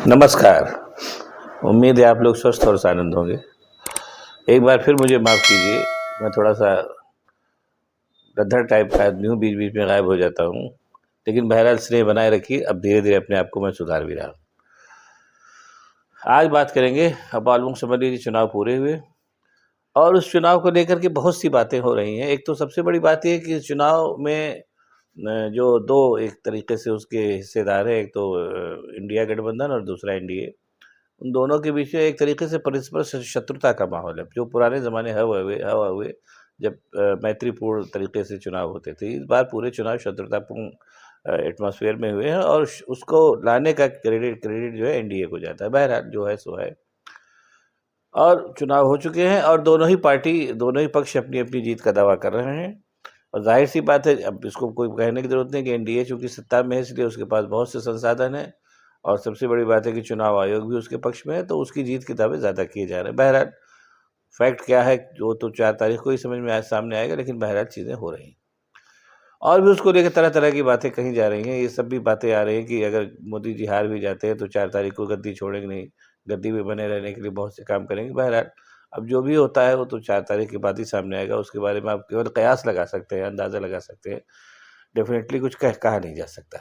नमस्कार। उम्मीद है आप लोग स्वस्थ और आनंद होंगे। एक बार फिर मुझे माफ़ कीजिए, मैं थोड़ा-सा गद्दर टाइप का आदमी हूँ, बीच-बीच में गायब हो जाता हूँ। लेकिन बहरहाल स्नेह बनाए रखिए, अब धीरे-धीरे अपने आप को मैं सुधार भी रहा हूँ। आज बात करेंगे, अब ऑलमोस्ट समझ लीजिए चुनाव पूरे हुए और उस चुनाव को लेकर के बहुत सी बातें हो रही हैं। एक तो सबसे बड़ी बात ये है कि इस चुनाव में जो 2 एक तरीके से उसके हिस्सेदार हैं, एक तो इंडिया गठबंधन और दूसरा एनडीए। उन दोनों के बीच में एक तरीके से परस्पर शत्रुता का माहौल है, जो पुराने ज़माने हवा हुए जब मैत्रीपूर्ण तरीके से चुनाव होते थे। इस बार पूरे चुनाव शत्रुतापूर्ण एटमॉस्फेयर में हुए हैं और उसको लाने का क्रेडिट जो है एनडीए को जाता है। बहरहाल जो है सो है और चुनाव हो चुके हैं और दोनों ही पक्ष अपनी-अपनी जीत का दावा कर रहे हैं और ज़ाहिर-सी बात है, अब इसको कोई कहने की ज़रूरत नहीं कि एनडीए चूँकि सत्ता में है, इसलिए उसके पास बहुत से संसाधन हैं और सबसे बड़ी बात है कि चुनाव आयोग भी उसके पक्ष में है, तो उसकी जीत के दावे ज़्यादा किए जा रहे हैं। बहरहाल फैक्ट क्या है, वो तो 4 तारीख को ही समझ में आज सामने आएगा, लेकिन बहरहाल चीज़ें हो रही हैं। और भी उसको लेके तरह-तरह की बातें कही जा रही हैं। ये सब भी बातें आ रही हैं कि अगर मोदी जी हार भी जाते हैं, तो 4 तारीख को गद्दी छोड़ेंगे नहीं, गद्दी में बने रहने के लिए बहुत से काम करेंगे। बहरहाल अब जो भी होता है, वो तो 4 तारीख के बाद ही सामने आएगा। उसके बारे में आप केवल कयास लगा सकते हैं, अंदाज़ा लगा सकते हैं। डेफ़िनेटली कुछ कहा नहीं जा सकता।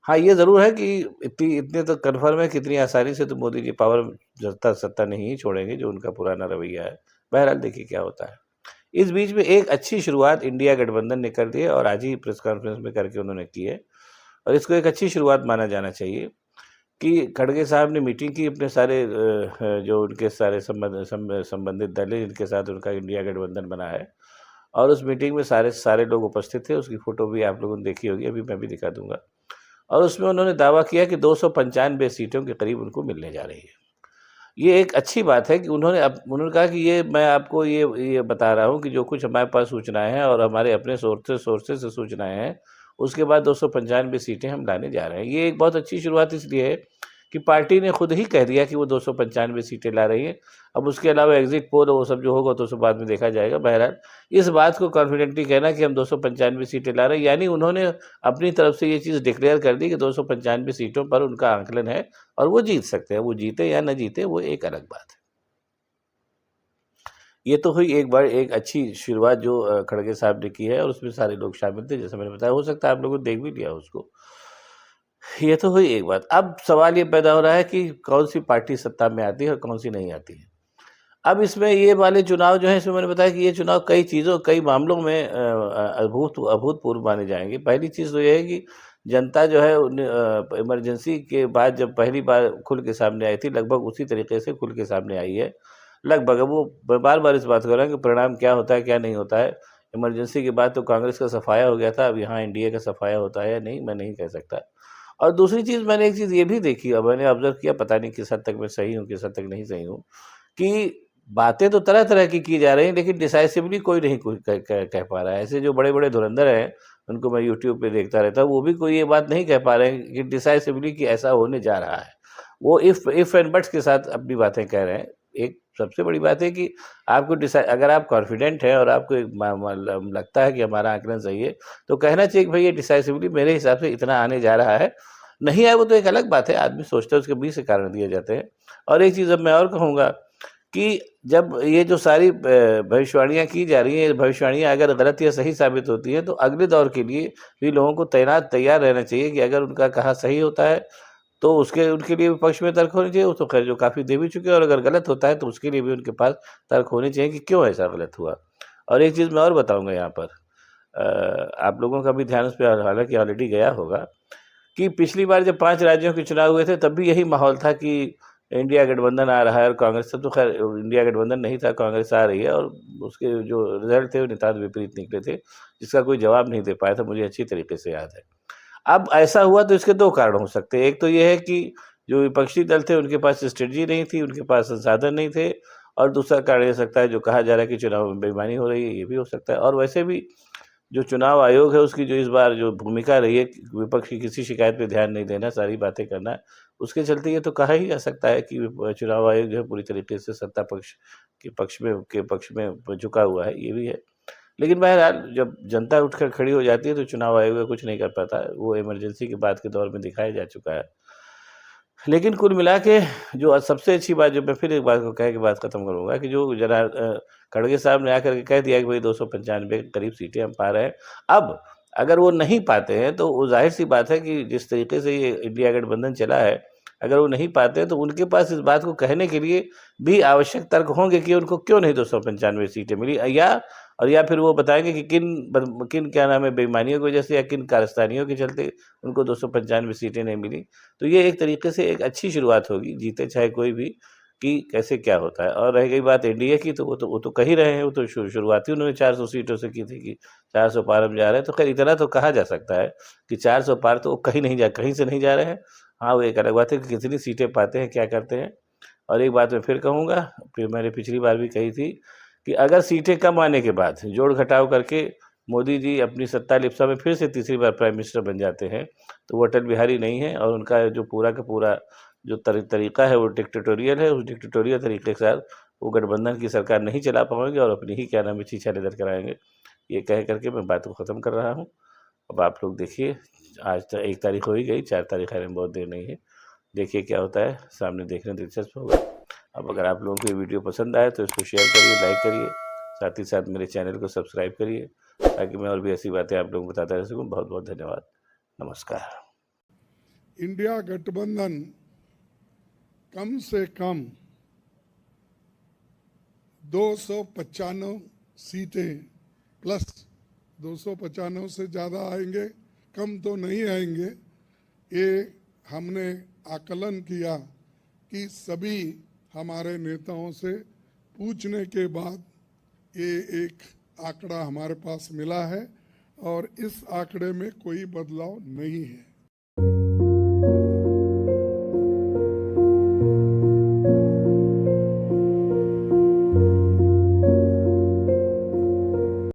हाँ, ये ज़रूर है कि इतने तो कन्फ़र्म है कि इतनी आसानी से तो मोदी जी पावर सत्ता नहीं ही छोड़ेंगे, जो उनका पुराना रवैया है। बहरहाल देखिए क्या होता है। इस बीच में एक अच्छी शुरुआत इंडिया गठबंधन ने कर दी है और आज ही प्रेस कॉन्फ्रेंस में करके उन्होंने की है और इसको एक अच्छी शुरुआत माना जाना चाहिए कि खड़गे साहब ने मीटिंग की अपने सारे जो उनके सारे संबंधित दल हैं जिनके साथ उनका इंडिया गठबंधन बना है और उस मीटिंग में सारे सारे लोग उपस्थित थे। उसकी फ़ोटो भी आप लोगों ने देखी होगी, अभी मैं भी दिखा दूँगा। और उसमें उन्होंने दावा किया कि 295 सीटों के करीब उनको मिलने जा रही है। ये एक अच्छी बात है कि उन्होंने कहा कि ये मैं आपको ये बता रहा हूँ कि जो कुछ हमारे पास सूचनाएँ हैं और हमारे अपने सोर्सेज़ से सूचनाएँ हैं, उसके बाद 295 सीटें हम लाने जा रहे हैं। ये एक बहुत अच्छी शुरुआत इसलिए है कि पार्टी ने खुद ही कह दिया कि वो 295 सीटें ला रही है। अब उसके अलावा एग्ज़िट पोल वो सब जो होगा तो सब बाद में देखा जाएगा। बहरहाल इस बात को कॉन्फिडेंटली कहना कि हम 295 सीटें ला रहे हैं, यानी उन्होंने अपनी तरफ से ये चीज़ डिक्लेयर कर दी कि 295 सीटों पर उनका आकलन है और वो जीत सकते हैं। वो जीते या ना जीते वो एक अलग बात है। ये तो हुई एक अच्छी शुरुआत जो खड़गे साहब ने की है और उसमें सारे लोग शामिल थे, जैसे मैंने बताया। हो सकता है आप लोगों ने देख भी लिया उसको। ये तो हुई एक बात। अब सवाल ये पैदा हो रहा है कि कौन-सी पार्टी सत्ता में आती है और कौन-सी नहीं आती है। अब इसमें ये वाले चुनाव जो हैं, इसमें मैंने बताया कि ये चुनाव कई मामलों में अभूतपूर्व माने जाएँगे। पहली चीज़ तो ये है कि जनता जो है इमरजेंसी के बाद जब पहली बार खुल के सामने आई थी, लगभग उसी तरीके से खुल के सामने आई है। लगभग अब वो बार-बार इस बात को कह रहा है कि परिणाम क्या होता है, क्या नहीं होता है। इमरजेंसी के बाद तो कांग्रेस का सफाया हो गया था, अब यहाँ एनडीए का सफाया होता है या नहीं, मैं नहीं कह सकता। और दूसरी चीज़ मैंने एक चीज़ ये भी देखी और मैंने ऑब्ज़र्व किया, पता नहीं किस हद तक मैं सही हूँ, किस हद तक नहीं सही हूँ, कि बातें तो तरह-तरह की जा रही हैं, लेकिन डिसाइसिवली कोई नहीं कुछ कह पा रहा है। ऐसे जो बड़े-बड़े धुरंधर हैं, उनको मैं यूट्यूब पे देखता रहता हूँ, वो भी कोई ये बात नहीं कह पा रहे हैं कि डिसाइसिवली कि ऐसा होने जा रहा है। वो इफ एंड बट्स के साथ अपनी बातें कह रहे हैं। एक सबसे बड़ी बात है कि आपको अगर आप कॉन्फिडेंट हैं और आपको एक म म लगता है कि हमारा आकलन सही है, तो कहना चाहिए कि भई ये डिसाइसिवली मेरे हिसाब से इतना आने जा रहा है। नहीं आए वो तो एक अलग बात है, आदमी सोचता है, उसके 20 से कारण दिए जाते हैं। और एक चीज़ अब मैं और कहूँगा कि जब ये जो सारी भविष्यवाणियाँ की जा रही हैं, ये भविष्यवाणियाँ अगर गलत या सही साबित होती हैं, तो अगले दौर के लिए भी लोगों को तैयार रहना चाहिए कि अगर उनका कहा सही होता है, तो उनके लिए भी पक्ष में तर्क होने चाहिए। वो तो ख़ैर जो काफ़ी दे भी चुके हैं, और अगर गलत होता है, तो उसके लिए भी उनके पास तर्क होने चाहिए कि क्यों ऐसा गलत हुआ। और एक चीज़ मैं और बताऊँगा यहाँ पर, आप लोगों का भी ध्यान उस पे हालाँकि ऑलरेडी गया होगा कि पिछली बार जब 5 राज्यों के चुनाव हुए थे, तब भी यही माहौल था कि इंडिया गठबंधन आ रहा है और कांग्रेस से तो खैर इंडिया गठबंधन नहीं था, कांग्रेस आ रही है और उसके जो रिज़ल्ट थे वो नितांत विपरीत निकले थे, जिसका कोई जवाब नहीं दे पाया था, मुझे अच्छी तरीके से याद है। अब ऐसा हुआ तो इसके 2 कारण हो सकते हैं। एक तो ये है कि जो विपक्षी दल थे उनके पास स्ट्रेटजी नहीं थी, उनके पास संसाधन नहीं थे, और दूसरा कारण ये हो सकता है जो कहा जा रहा है कि चुनाव में बेईमानी हो रही है, ये भी हो सकता है। और वैसे भी जो चुनाव आयोग है उसकी जो इस बार जो भूमिका रही है, विपक्ष की किसी शिकायत पे ध्यान नहीं देना, सारी बातें करना, उसके चलते ये तो कहा ही जा सकता है कि चुनाव आयोग जो है पूरी तरीके से सत्ता पक्ष के पक्ष में झुका हुआ है, ये भी है। लेकिन बहरहाल जब जनता उठकर खड़ी हो जाती है तो चुनाव आयोग कुछ नहीं कर पाता, वो इमरजेंसी के बाद के दौर में दिखाया जा चुका है। लेकिन कुल मिला के जो सबसे अच्छी बात, जो मैं फिर एक बात को कह के बात खत्म करूँगा, कि जो खड़गे साहब ने आकर के कह दिया कि भाई 295 के करीब सीटें हम पा रहे हैं। अब अगर वो नहीं पाते हैं तो वो ज़ाहिर-सी बात है कि जिस तरीके से ये इंडिया गठबंधन चला है, अगर वो नहीं पाते हैं तो उनके पास इस बात को कहने के लिए भी आवश्यक तर्क होंगे कि उनको क्यों नहीं 295 सीटें मिली, या फिर वो बताएँगे कि किन क्या नाम है बेईमानियों की वजह से या किन कारस्तानियों के चलते उनको 295 सीटें नहीं मिली। तो ये एक तरीके से एक अच्छी शुरुआत होगी, जीते चाहे कोई भी, कि कैसे क्या होता है। और रह गई बात एनडीए की, तो वो तो कह ही रहे हैं, वो तो शुरुआत ही उन्होंने 400 सीटों से की थी कि 400 पार हम जा रहे हैं। तो खैर इतना तो कहा जा सकता है कि 400 पार तो वो कहीं से नहीं जा रहे हैं। हाँ, वो एक अलग बात है कि कितनी सीटें पाते हैं, क्या करते हैं। और एक बात मैं फिर कहूँगा, फिर मैंने पिछली बार भी कही थी, कि अगर सीटें कम आने के बाद जोड़-घटाव करके मोदी जी अपनी सत्ता लिप्सा में फिर से तीसरी बार प्राइम मिनिस्टर बन जाते हैं, तो वो अटल बिहारी नहीं हैं, और उनका जो पूरा का पूरा जो तरीका है वो डिक्टेटोरियल है। उस डिक्टेटोरियल तरीके के साथ वो गठबंधन की सरकार नहीं चला पाएँगे और अपनी ही क्या नाम है छीछा लेदर कराएँगे। ये कह कर के मैं बात को ख़त्म कर रहा हूँ। अब आप लोग देखिए, आज तो 1 तारीख हो ही गई, 4 तारीख आने में बहुत देर नहीं है। देखिए क्या होता है, सामने देखना दिलचस्प होगा। अब अगर आप लोगों को ये वीडियो पसंद आए तो इसको शेयर करिए, लाइक करिए, साथ ही साथ मेरे चैनल को सब्सक्राइब करिए, ताकि मैं और भी ऐसी बातें आप लोगों को बताता रह सकूँ। बहुत-बहुत धन्यवाद। नमस्कार। इंडिया गठबंधन कम से कम 295 सीटें प्लस 295 से ज़्यादा आएंगे, कम तो नहीं आएंगे। ये हमने आकलन किया कि सभी हमारे नेताओं से पूछने के बाद ये एक आंकड़ा हमारे पास मिला है, और इस आंकड़े में कोई बदलाव नहीं है।